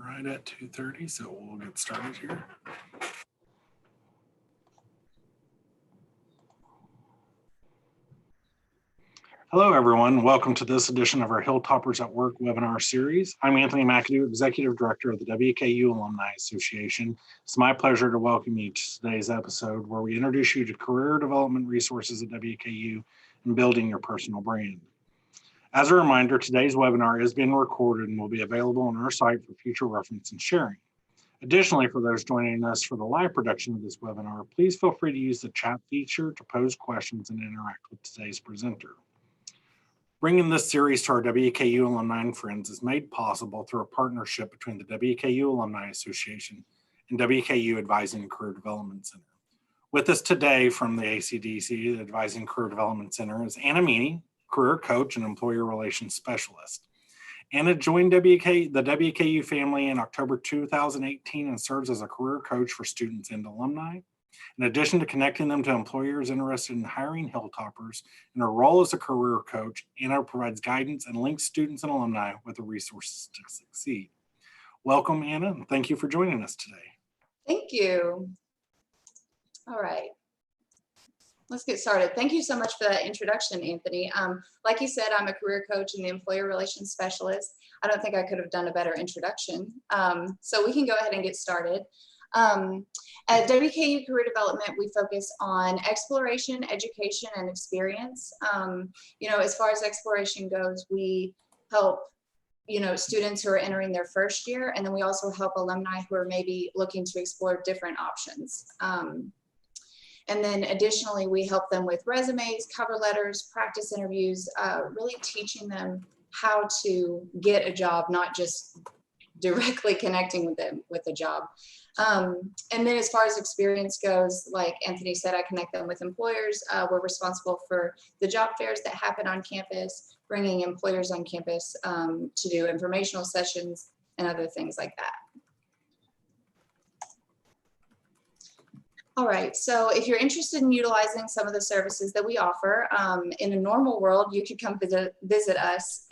right at 2:30, so we'll get started here. Hello, everyone. Welcome to this edition of our Hilltoppers at Work webinar series. I'm Anthony McAdoo, Executive Director of the WKU Alumni Association. It's my pleasure to welcome you to today's episode where we introduce you to career development resources at WKU and building your personal brand. As a reminder, today's webinar is being recorded and will be available on our site for future reference and sharing. Additionally, for those joining us for the live production of this webinar, please feel free to use the chat feature to pose questions and interact with today's presenter. Bringing this series to our WKU alumni and friends is made possible through a partnership between the WKU Alumni Association and WKU Advising and Career Development Center. With us today from the ACDC, the Advising Career Development Center, is Anna Meany, career coach and employer relations specialist. Anna joined the WKU family in October 2018 and serves as a career coach for students and alumni. In addition to connecting them to employers interested in hiring Hilltoppers, in her role as a career coach, Anna provides guidance and links students and alumni with the resources to succeed. Welcome, Anna, and thank you for joining us today. Thank you. All right, let's get started. Thank you so much for that introduction, Anthony. Like you said, I'm a career coach and the employer relations specialist. I don't think I could have done a better introduction. So we can go ahead and get started. At WKU Career Development, we focus on exploration, education, and experience. As far as exploration goes, we help, students who are entering their first year, and then we also help alumni who are maybe looking to explore different options. And then additionally, we help them with resumes, cover letters, practice interviews, really teaching them how to get a job, not just directly connecting with them with a job. And then as far as experience goes, like Anthony said, I connect them with employers. We're responsible for the job fairs that happen on campus, bringing employers on campus to do informational sessions and other things like that. All right, so if you're interested in utilizing some of the services that we offer, in a normal world, you could come visit us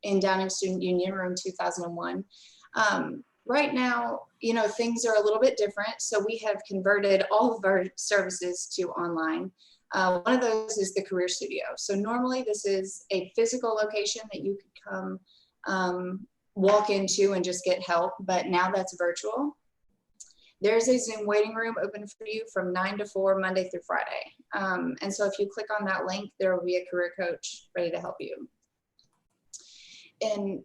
in Downing Student Union, room 2001. Right now, things are a little bit different, so we have converted all of our services to online. One of those is the Career Studio. So normally this is a physical location that you could come walk into and just get help, but now that's virtual. There's a Zoom waiting room open for you from 9 to 4, Monday through Friday. And so if you click on that link, there will be a career coach ready to help you. And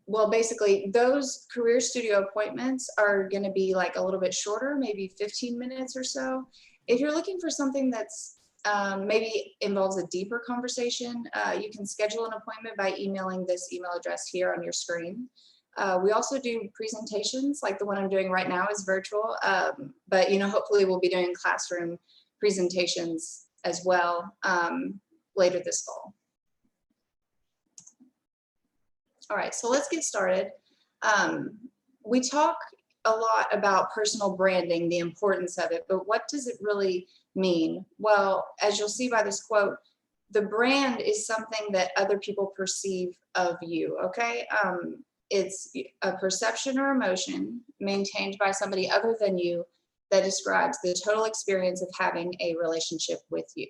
well, basically those Career Studio appointments are going to be like a little bit shorter, maybe 15 minutes or so. If you're looking for something that's maybe involves a deeper conversation, you can schedule an appointment by emailing this email address here on your screen. We also do presentations, like the one I'm doing right now is virtual, but hopefully we'll be doing classroom presentations as well later this fall. All right, so let's get started. We talk a lot about personal branding, the importance of it, but what does it really mean? Well, as you'll see by this quote, the brand is something that other people perceive of you, okay? It's a perception or emotion maintained by somebody other than you that describes the total experience of having a relationship with you.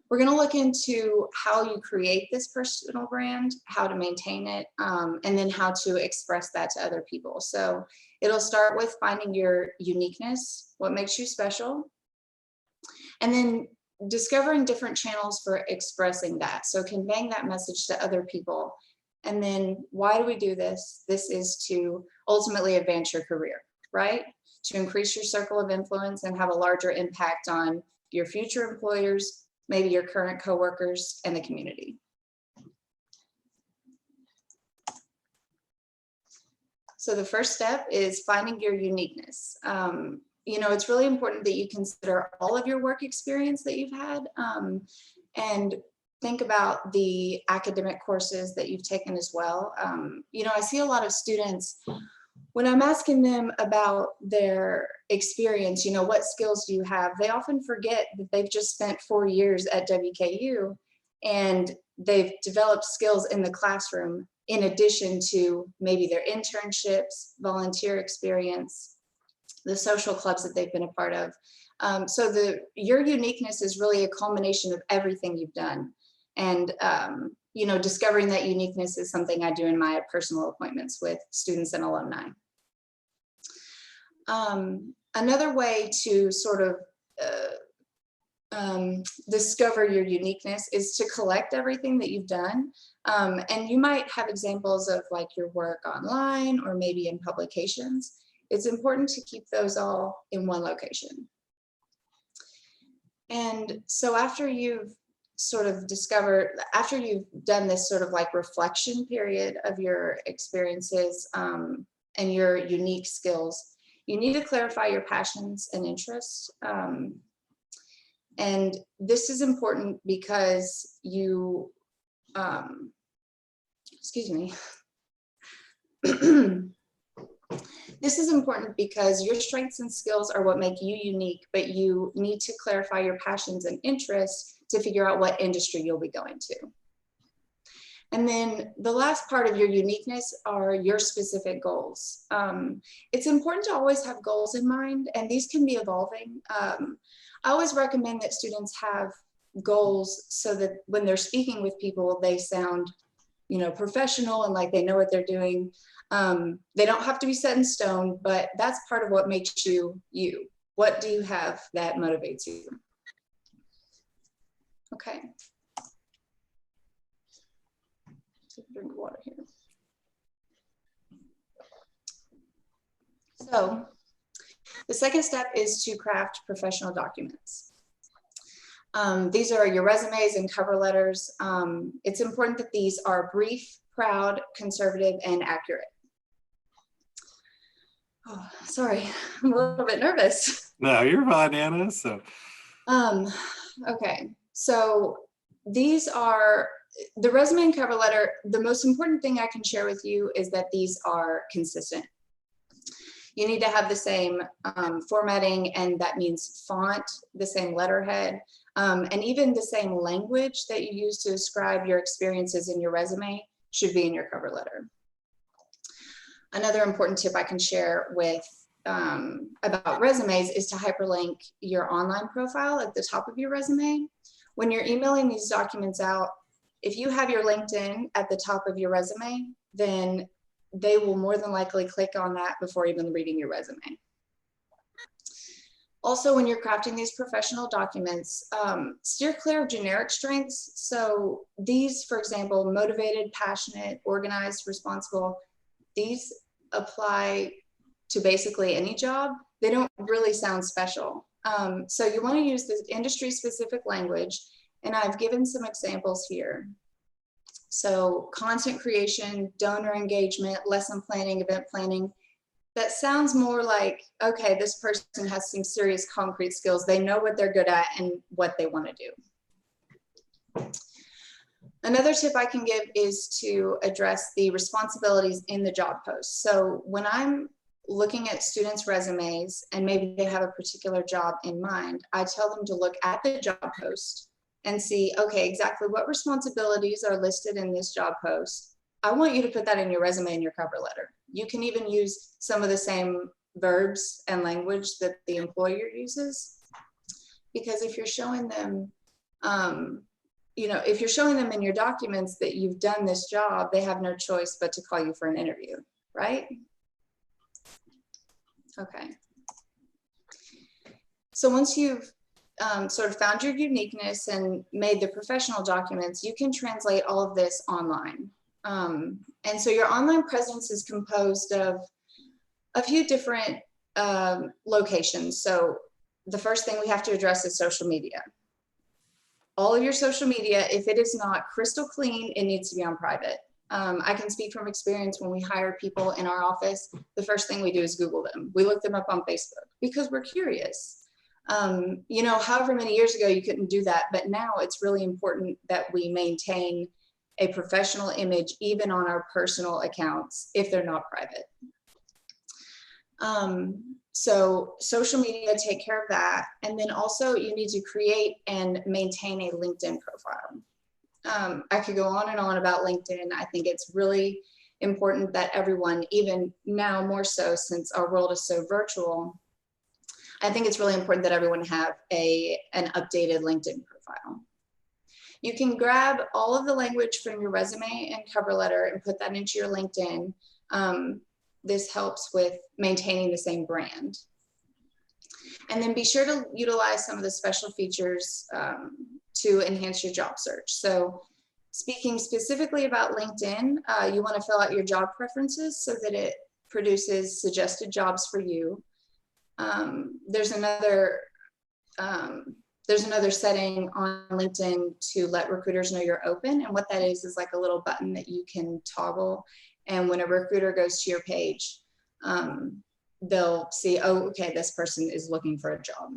We're going to look into how you create this personal brand, how to maintain it, and then how to express that to other people. So it'll start with finding your uniqueness, what makes you special, and then discovering different channels for expressing that. So conveying that message to other people. And then why do we do this? This is to ultimately advance your career, right? To increase your circle of influence and have a larger impact on your future employers, maybe your current coworkers, and the community. So the first step is finding your uniqueness. It's really important that you consider all of your work experience that you've had and think about the academic courses that you've taken as well. I see a lot of students, when I'm asking them about their experience, what skills do you have? They often forget that they've just spent 4 years at WKU and they've developed skills in the classroom in addition to maybe their internships, volunteer experience, the social clubs that they've been a part of. So your uniqueness is really a culmination of everything you've done. And you know, discovering that uniqueness is something I do in my personal appointments with students and alumni. Another way to sort of discover your uniqueness is to collect everything that you've done. And you might have examples of like your work online or maybe in publications. It's important to keep those all in one location. And so after you've sort of after you've done this sort of like reflection period of your experiences and your unique skills, you need to clarify your passions and interests. And this is important because you, excuse me. This is important because your strengths and skills are what make you unique, but you need to clarify your passions and interests to figure out what industry you'll be going to. And then the last part of your uniqueness are your specific goals. It's important to always have goals in mind, and these can be evolving. I always recommend that students have goals so that when they're speaking with people, they sound, you know, professional and like they know what they're doing. They don't have to be set in stone, but that's part of what makes you you. What do you have that motivates you? Okay. Take a drink of water here. So the second step is to craft professional documents. These are your resumes and cover letters. It's important that these are brief, proud, conservative, and accurate. Oh, sorry, I'm a little bit nervous. No, you're fine, Anna. So, okay, so these are the resume and cover letter. The most important thing I can share with you is that these are consistent. You need to have the same formatting, and that means font, the same letterhead, and even the same language that you use to describe your experiences in your resume should be in your cover letter. Another important tip I can share with about resumes is to hyperlink your online profile at the top of your resume. When you're emailing these documents out, if you have your LinkedIn at the top of your resume, then they will more than likely click on that before even reading your resume. Also, when you're crafting these professional documents, steer clear of generic strengths. So these, for example, motivated, passionate, organized, responsible, these apply to basically any job. They don't really sound special. So you want to use this industry-specific language, and I've given some examples here. So content creation, donor engagement, lesson planning, event planning. That sounds more like, okay, this person has some serious concrete skills. They know what they're good at and what they want to do. Another tip I can give is to address the responsibilities in the job post. So when I'm looking at students' resumes and maybe they have a particular job in mind, I tell them to look at the job post and see, okay, exactly what responsibilities are listed in this job post. I want you to put that in your resume and your cover letter. You can even use some of the same verbs and language that the employer uses, because if you're showing them, you know, if you're showing them in your documents that you've done this job, they have no choice but to call you for an interview, right? Okay. So once you've sort of found your uniqueness and made the professional documents, you can translate all of this online. And so your online presence is composed of a few different locations. So the first thing we have to address is social media. All of your social media, if it is not crystal clean, it needs to be on private. I can speak from experience. When we hire people in our office, the first thing we do is Google them. We look them up on Facebook because we're curious. You know, however many years ago you couldn't do that, but now it's really important that we maintain a professional image even on our personal accounts if they're not private. So social media, take care of that. And then also you need to create and maintain a LinkedIn profile. I could go on and on about LinkedIn. I think it's really important that everyone, even now more so since our world is so virtual, I think it's really important that everyone have an updated LinkedIn profile. You can grab all of the language from your resume and cover letter and put that into your LinkedIn. This helps with maintaining the same brand. And then be sure to utilize some of the special features to enhance your job search. So speaking specifically about LinkedIn, you want to fill out your job preferences so that it produces suggested jobs for you. There's another setting on LinkedIn to let recruiters know you're open. And what that is like a little button that you can toggle. And when a recruiter goes to your page, they'll see, oh, okay, this person is looking for a job.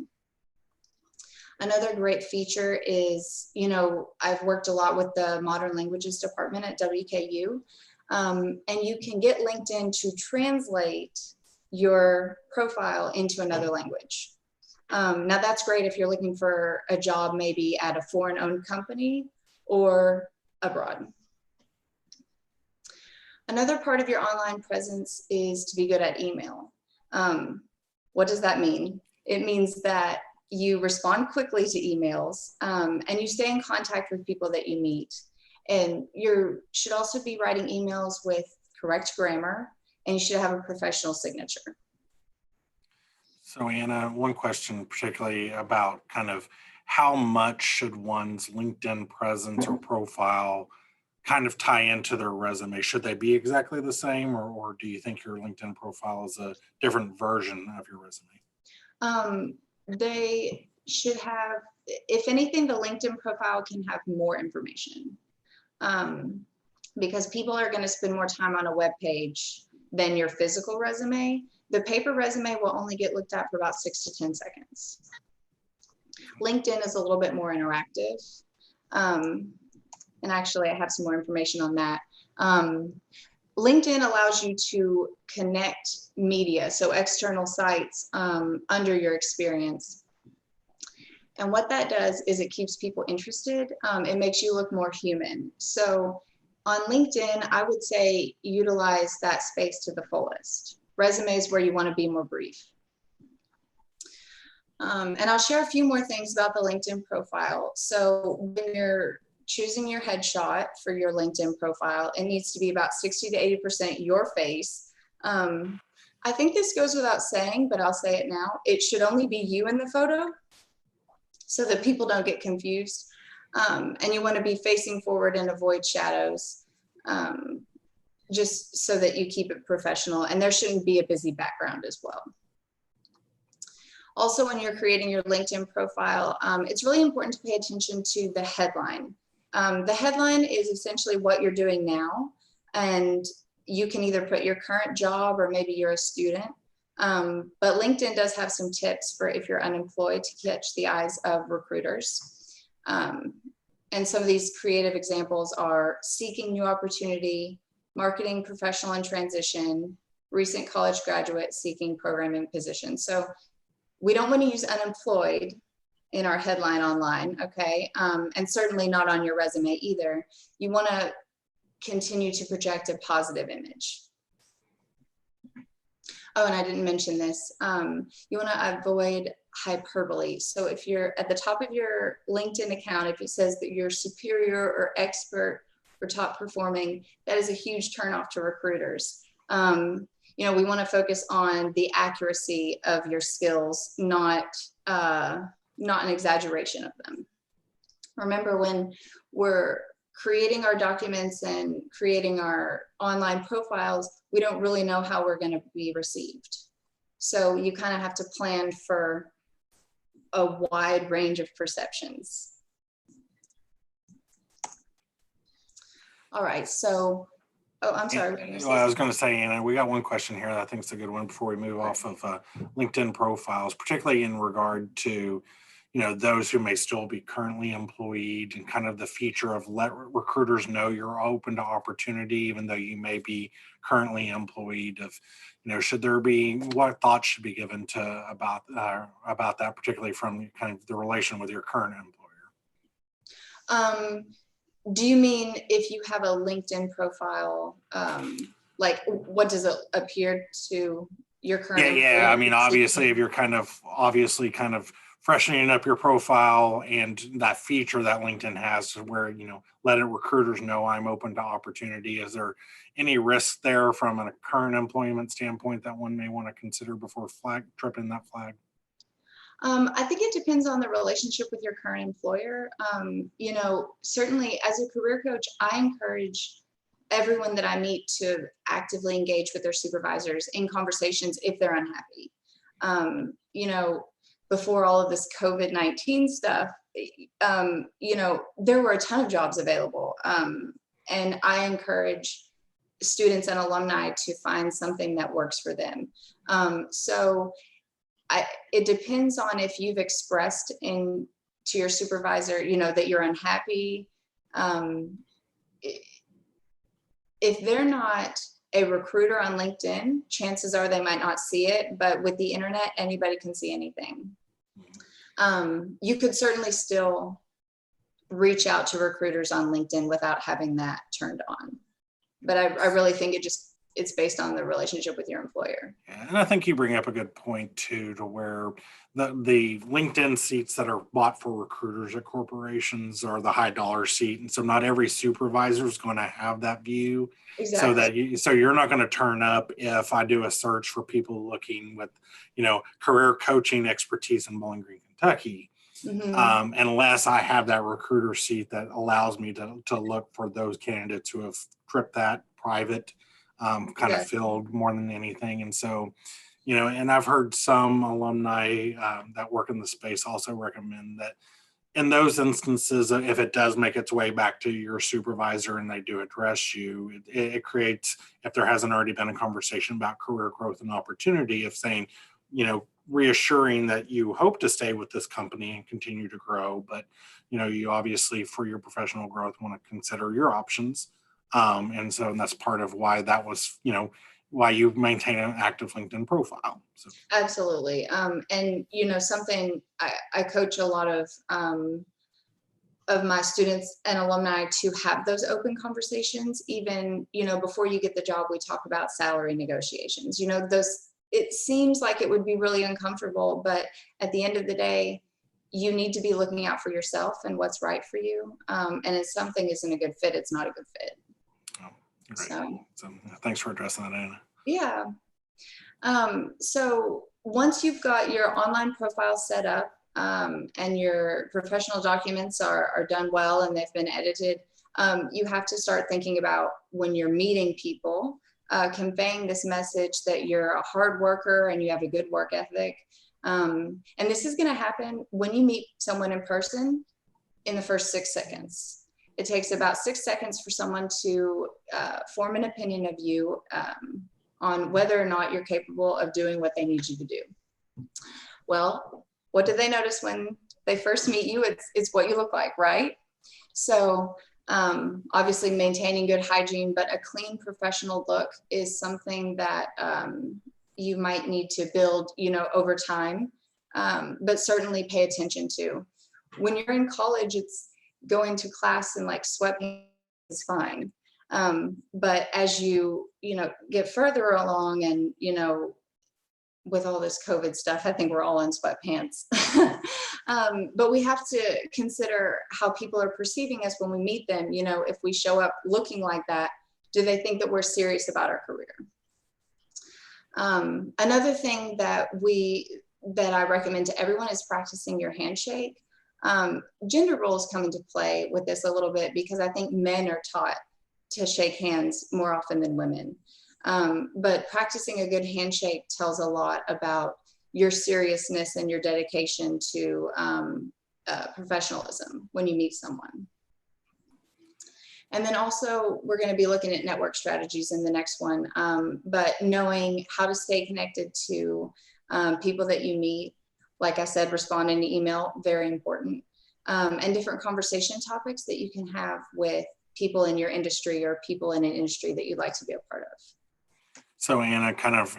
Another great feature is, I've worked a lot with the Modern Languages department at WKU, and you can get LinkedIn to translate your profile into another language. Now that's great if you're looking for a job maybe at a foreign-owned company or abroad. Another part of your online presence is to be good at email. What does that mean? It means that you respond quickly to emails and you stay in contact with people that you meet. And you should also be writing emails with correct grammar, and you should have a professional signature. So Anna, one question particularly about kind of how much should one's LinkedIn presence or profile kind of tie into their resume? Should they be exactly the same, or do you think your LinkedIn profile is a different version of your resume? They should have, if anything, the LinkedIn profile can have more information because people are going to spend more time on a web page than your physical resume. The paper resume will only get looked at for about 6 to 10 seconds. LinkedIn is a little bit more interactive. And actually, I have some more information on that. LinkedIn allows you to connect media, so external sites under your experience. And what that does is it keeps people interested. It makes you look more human. So on LinkedIn, I would say utilize that space to the fullest. Resumes where you want to be more brief. And I'll share a few more things about the LinkedIn profile. So when you're choosing your headshot for your LinkedIn profile, it needs to be about 60 to 80% your face. I think this goes without saying, but I'll say it now. It should only be you in the photo so that people don't get confused. And you want to be facing forward and avoid shadows, just so that you keep it professional. And there shouldn't be a busy background as well. Also, when you're creating your LinkedIn profile, it's really important to pay attention to the headline. The headline is essentially what you're doing now, and you can either put your current job or maybe you're a student. But LinkedIn does have some tips for if you're unemployed to catch the eyes of recruiters. And some of these creative examples are seeking new opportunity, marketing professional in transition, recent college graduate seeking programming position. So we don't want to use unemployed in our headline online, okay? And certainly not on your resume either. You want to continue to project a positive image. Oh, and I didn't mention this. You want to avoid hyperbole. So if you're at the top of your LinkedIn account, if it says that you're superior or expert or top performing, that is a huge turnoff to recruiters. We want to focus on the accuracy of your skills, not an exaggeration of them. Remember, when we're creating our documents and creating our online profiles, we don't really know how we're going to be received. So you kind of have to plan for a wide range of perceptions. All right, so, oh, I'm sorry. Well, I was going to say, Anna, we got one question here that I think is a good one before we move off of LinkedIn profiles, particularly in regard to those who may still be currently employed, and kind of the feature of let recruiters know you're open to opportunity, even though you may be currently employed. Should there be, what thoughts should be given to about that, particularly from kind of the relation with your current employer? Do you mean if you have a LinkedIn profile, like what does it appear to your current Yeah. I employer? mean, obviously, if you're kind of freshening up your profile and that feature that LinkedIn has where, letting recruiters know I'm open to opportunity, is there any risk there from a current employment standpoint that one may want to consider before tripping that flag? I think it depends on the relationship with your current employer. Certainly as a career coach, I encourage everyone that I meet to actively engage with their supervisors in conversations if they're unhappy. Um, you know, Before all of this COVID-19 stuff, there were a ton of jobs available. And I encourage students and alumni to find something that works for them. So it depends on if you've expressed to your supervisor, that you're unhappy. If they're not a recruiter on LinkedIn, chances are they might not see it, but with the internet, anybody can see anything. You could certainly still reach out to recruiters on LinkedIn without having that turned on. But I really think it's based on the relationship with your employer. Yeah, and I think you bring up a good point too, to where the LinkedIn seats that are bought for recruiters at corporations are the high dollar seat, and so not every supervisor is going to have that view. Exactly. So you're not going to turn up if I do a search for people looking with, career coaching expertise in Bowling Green, Kentucky. Mm-hmm. Unless I have that recruiter seat that allows me to look for those candidates who have tripped that private kind of filled more than anything. And so, and I've heard some alumni that work in the space also recommend that in those instances, if it does make its way back to your supervisor and they do address you, it creates, if there hasn't already been a conversation about career growth and opportunity, of saying, reassuring that you hope to stay with this company and continue to grow, but you obviously, for your professional growth, want to consider your options. And that's part of why that was, why you maintain an active LinkedIn profile. So. Absolutely. And something I coach a lot of my students and alumni to have those open conversations. Even, before you get the job, we talk about salary negotiations. It seems like it would be really uncomfortable, but at the end of the day, you need to be looking out for yourself and what's right for you. And if something isn't a good fit, it's not a good fit. Oh, great. So thanks for addressing that, Anna. Yeah. So once you've got your online profile set up and your professional documents are done well and they've been edited, you have to start thinking about, when you're meeting people, conveying this message that you're a hard worker and you have a good work ethic. And this is going to happen when you meet someone in person in the first 6 seconds. It takes about 6 seconds for someone to form an opinion of you on whether or not you're capable of doing what they need you to do. Well, what do they notice when they first meet you? It's what you look like, right? So obviously maintaining good hygiene, but a clean professional look is something that you might need to build, over time, but certainly pay attention to. When you're in college, it's going to class in like sweatpants is fine. But as you get further along and, with all this COVID stuff, I think we're all in sweatpants. But we have to consider how people are perceiving us when we meet them. If we show up looking like that, do they think that we're serious about our career? Another thing that I recommend to everyone is practicing your handshake. Gender roles come into play with this a little bit, because I think men are taught to shake hands more often than women. But practicing a good handshake tells a lot about your seriousness and your dedication to professionalism when you meet someone. And then also, we're going to be looking at network strategies in the next one, but knowing how to stay connected to people that you meet. Like I said, responding to email, very important. And different conversation topics that you can have with people in your industry or people in an industry that you'd like to be a part of. So Anna, kind of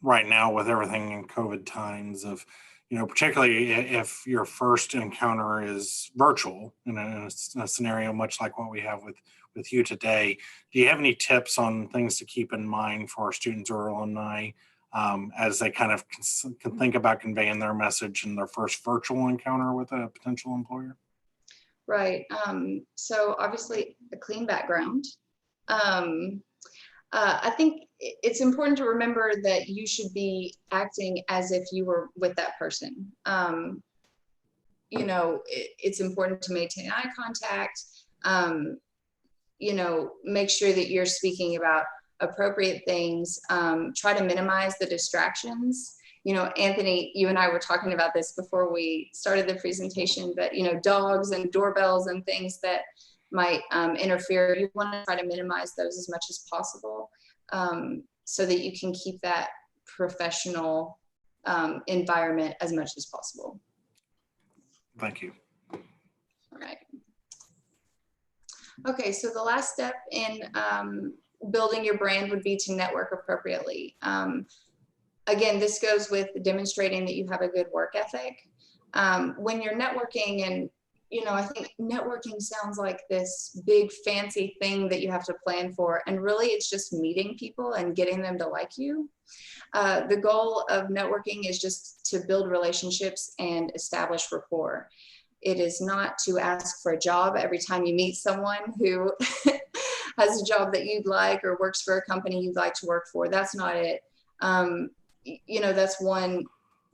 right now with everything in COVID times, of, particularly if your first encounter is virtual in a scenario much like what we have with you today. Do you have any tips on things to keep in mind for our students or alumni as they kind of can think about conveying their message in their first virtual encounter with a potential employer? Right. So obviously a clean background. I think it's important to remember that you should be acting as if you were with that person. It's important to maintain eye contact. Make sure that you're speaking about appropriate things. Try to minimize the distractions. Anthony, you and I were talking about this before we started the presentation, but, dogs and doorbells and things that might interfere, you want to try to minimize those as much as possible so that you can keep that professional environment as much as possible. Thank you. All right. Okay, so the last step in building your brand would be to network appropriately. Again, this goes with demonstrating that you have a good work ethic. When you're networking, and I think networking sounds like this big fancy thing that you have to plan for, and really it's just meeting people and getting them to like you. The goal of networking is just to build relationships and establish rapport. It is not to ask for a job every time you meet someone who has a job that you'd like or works for a company you'd like to work for. That's not it. That's one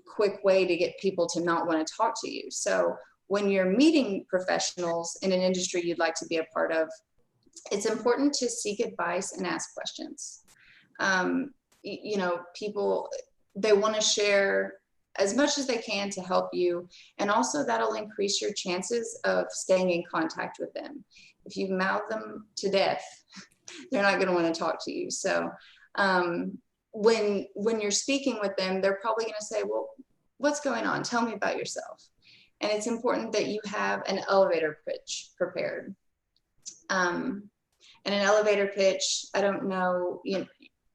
quick way to get people to not want to talk to you. So when you're meeting professionals in an industry you'd like to be a part of, it's important to seek advice and ask questions. People, they want to share as much as they can to help you. And also that'll increase your chances of staying in contact with them. If you mouth them to death, they're not going to want to talk to you. So when you're speaking with them, they're probably going to say, well, what's going on? Tell me about yourself. And it's important that you have an elevator pitch prepared. And an elevator pitch, I don't know,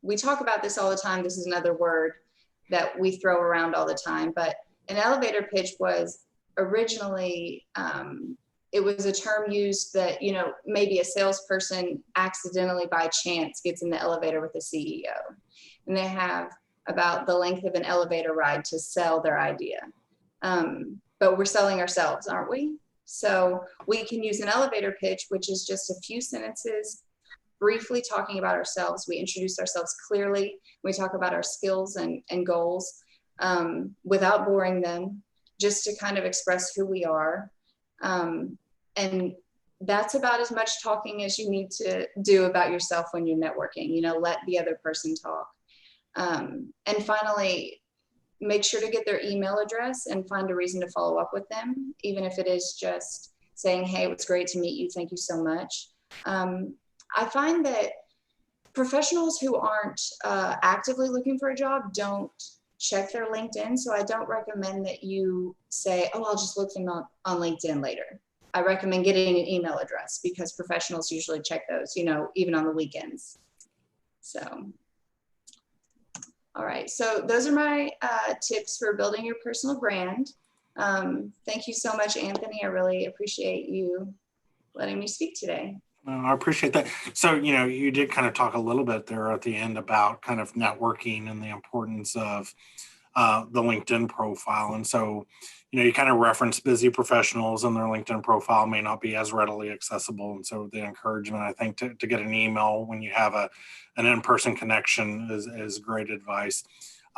we talk about this all the time. This is another word that we throw around all the time, but an elevator pitch was originally, it was a term used that, maybe a salesperson accidentally by chance gets in the elevator with the CEO, and they have about the length of an elevator ride to sell their idea. But we're selling ourselves, aren't we? So we can use an elevator pitch, which is just a few sentences briefly talking about ourselves. We introduce ourselves clearly. We talk about our skills and goals without boring them, just to kind of express who we are. And that's about as much talking as you need to do about yourself when you're networking. Let the other person talk. And finally, make sure to get their email address and find a reason to follow up with them, even if it is just saying, hey, it was great to meet you. Thank you so much. I find that professionals who aren't actively looking for a job don't check their LinkedIn. So I don't recommend that you say, oh, I'll just look them on LinkedIn later. I recommend getting an email address because professionals usually check those, even on the weekends. So, all right. So those are my tips for building your personal brand. Thank you so much, Anthony. I really appreciate you letting me speak today. I appreciate that. So, you did kind of talk a little bit there at the end about kind of networking and the importance of the LinkedIn profile. And so, you kind of reference busy professionals and their LinkedIn profile may not be as readily accessible. And so the encouragement, I think, to get an email when you have an in-person connection is great advice.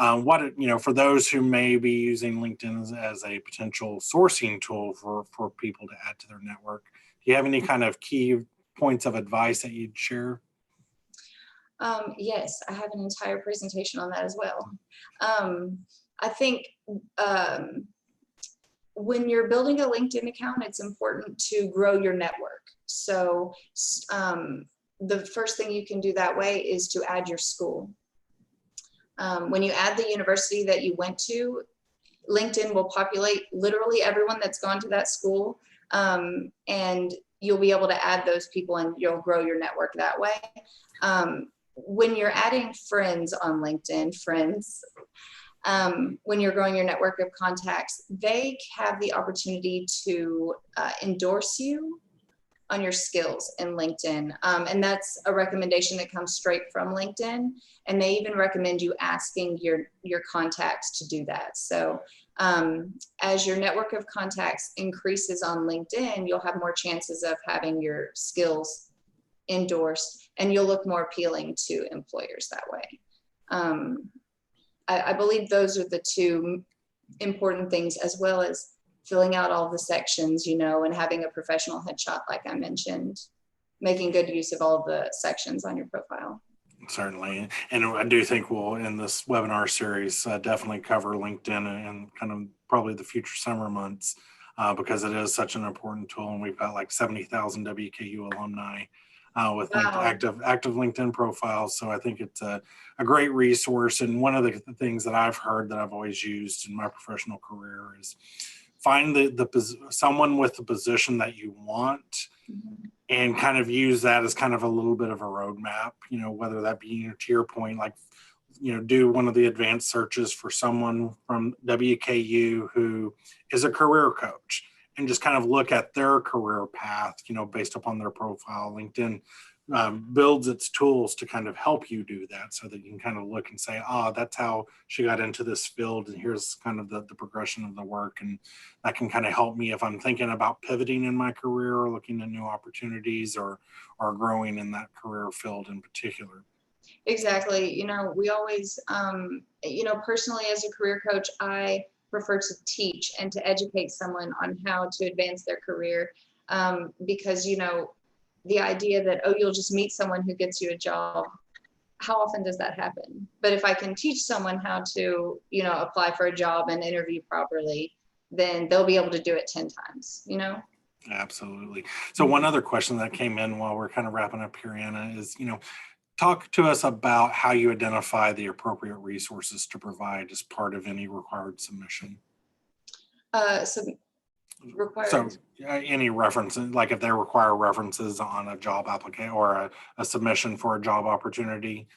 For those who may be using LinkedIn as a potential sourcing tool for people to add to their network, do you have any kind of key points of advice that you'd share? Yes, I have an entire presentation on that as well. I think when you're building a LinkedIn account, it's important to grow your network. So the first thing you can do that way is to add your school. When you add the university that you went to, LinkedIn will populate literally everyone that's gone to that school, and you'll be able to add those people and you'll grow your network that way. When you're adding friends on LinkedIn, when you're growing your network of contacts, they have the opportunity to endorse you on your skills in LinkedIn. And that's a recommendation that comes straight from LinkedIn. And they even recommend you asking your contacts to do that. So as your network of contacts increases on LinkedIn, you'll have more chances of having your skills endorsed, and you'll look more appealing to employers that way. I believe those are the two important things, as well as filling out all the sections, and having a professional headshot, like I mentioned, making good use of all the sections on your profile. Certainly. And I do think we'll, in this webinar series, definitely cover LinkedIn and kind of probably the future summer months, because it is such an important tool. And we've got like 70,000 WKU alumni with active LinkedIn profiles. So I think it's a great resource. And one of the things that I've heard that I've always used in my professional career is find someone with the position that you want, and kind of use that as kind of a little bit of a roadmap, whether that be, to your point, like, do one of the advanced searches for someone from WKU who is a career coach, and just kind of look at their career path, based upon their profile. LinkedIn builds its tools to kind of help you do that, so that you can kind of look and say, that's how she got into this field, and here's kind of the progression of the work. And that can kind of help me if I'm thinking about pivoting in my career, or looking at new opportunities, or growing in that career field in particular. Exactly. We always, personally as a career coach, I prefer to teach and to educate someone on how to advance their career, because, the idea that, you'll just meet someone who gets you a job, how often does that happen? But if I can teach someone how to, apply for a job and interview properly, then they'll be able to do it 10 times, Absolutely. So one other question that came in while we're kind of wrapping up here, Anna, is, talk to us about how you identify the appropriate resources to provide as part of any required submission. So any references, like if they require references on a job application or a submission for a job opportunity,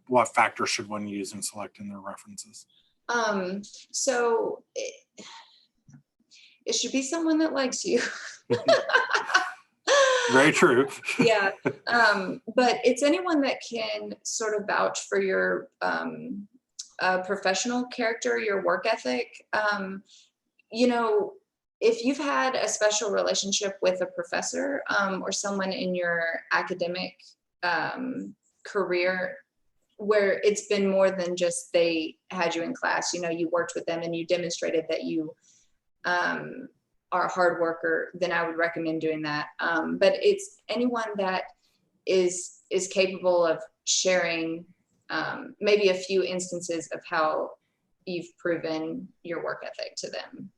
what factors should one use in selecting their references? So it should be someone that likes you. Very true. Yeah. But it's anyone that can sort of vouch for your professional character, your work ethic. If you've had a special relationship with a professor or someone in your academic career, where it's been more than just they had you in class, you worked with them and you demonstrated that you are a hard worker, then I would recommend doing that. But it's anyone that is capable of sharing maybe a few instances of how you've proven your work ethic to them.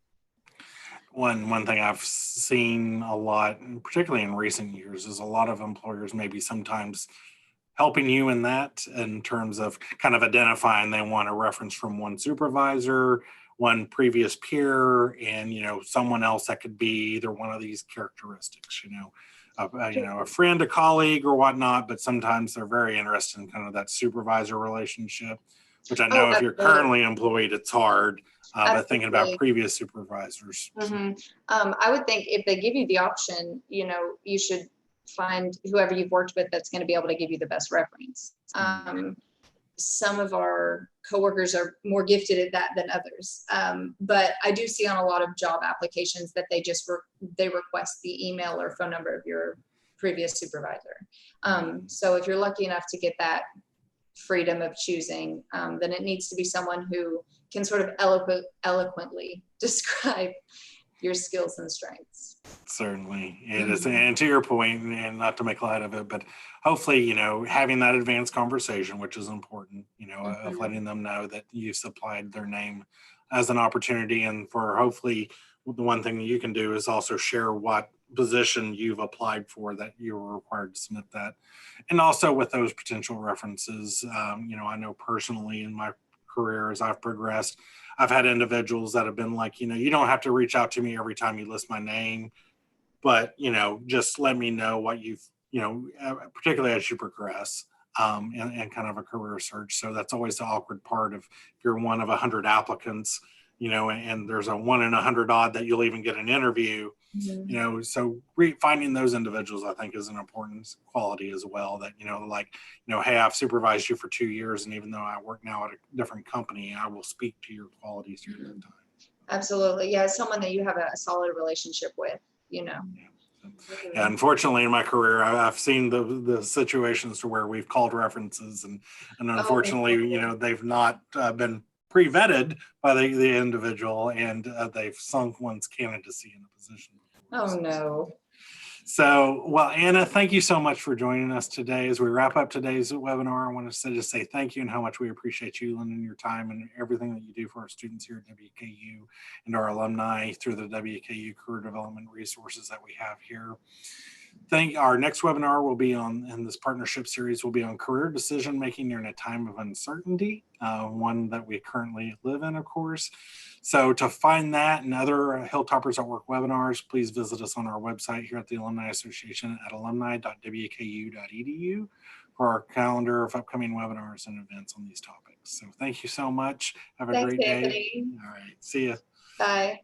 One thing I've seen a lot, particularly in recent years, is a lot of employers maybe sometimes helping you in that, in terms of kind of identifying they want a reference from one supervisor, one previous peer, and someone else that could be either one of these characteristics, a friend, a colleague, or whatnot. But sometimes they're very interested in kind of that supervisor relationship, which I know if you're currently employed, it's hard. But thinking about previous supervisors. Mm-hmm. I would think if they give you the option, you should find whoever you've worked with that's going to be able to give you the best reference. Some of our coworkers are more gifted at that than others. But I do see on a lot of job applications that they request the email or phone number of your previous supervisor. So if you're lucky enough to get that freedom of choosing, then it needs to be someone who can sort of eloquently describe your skills and strengths. Certainly it is. And to your point, and not to make light of it, but hopefully, having that advanced conversation, which is important, of letting them know that you've supplied their name as an opportunity. And for hopefully the one thing that you can do is also share what position you've applied for that you were required to submit that. And also with those potential references, I know personally in my career, as I've progressed, I've had individuals that have been like, you don't have to reach out to me every time you list my name, but, just let me know what you've, particularly as you progress, and kind of a career search. So that's always the awkward part of if you're one of 100 applicants, and there's a 1 in 100 odd that you'll even get an interview. So finding those individuals, I think, is an important quality as well. That, hey, I've supervised you for 2 years, and even though I work now at a different company, I will speak to your qualities during that time. Absolutely. Yeah. Someone that you have a solid relationship with, Yeah, unfortunately, in my career, I've seen the situations to where we've called references, and unfortunately, they've not been pre-vetted by the individual, and they've sunk one's candidacy in a position. Oh, no. So, well, Anna, thank you so much for joining us today. As we wrap up today's webinar, I want to just say thank you and how much we appreciate you lending your time and everything that you do for our students here at WKU and our alumni through the WKU career development resources that we have here. Our next webinar will be in this partnership series will be on career decision making during a time of uncertainty, one that we currently live in, of course. So to find that and other Hilltoppers at Work webinars, please visit us on our website here at the Alumni Association at alumni.wku.edu for our calendar of upcoming webinars and events on these topics. So thank you so much. Have a great day. Anthony. All right. See ya. Bye.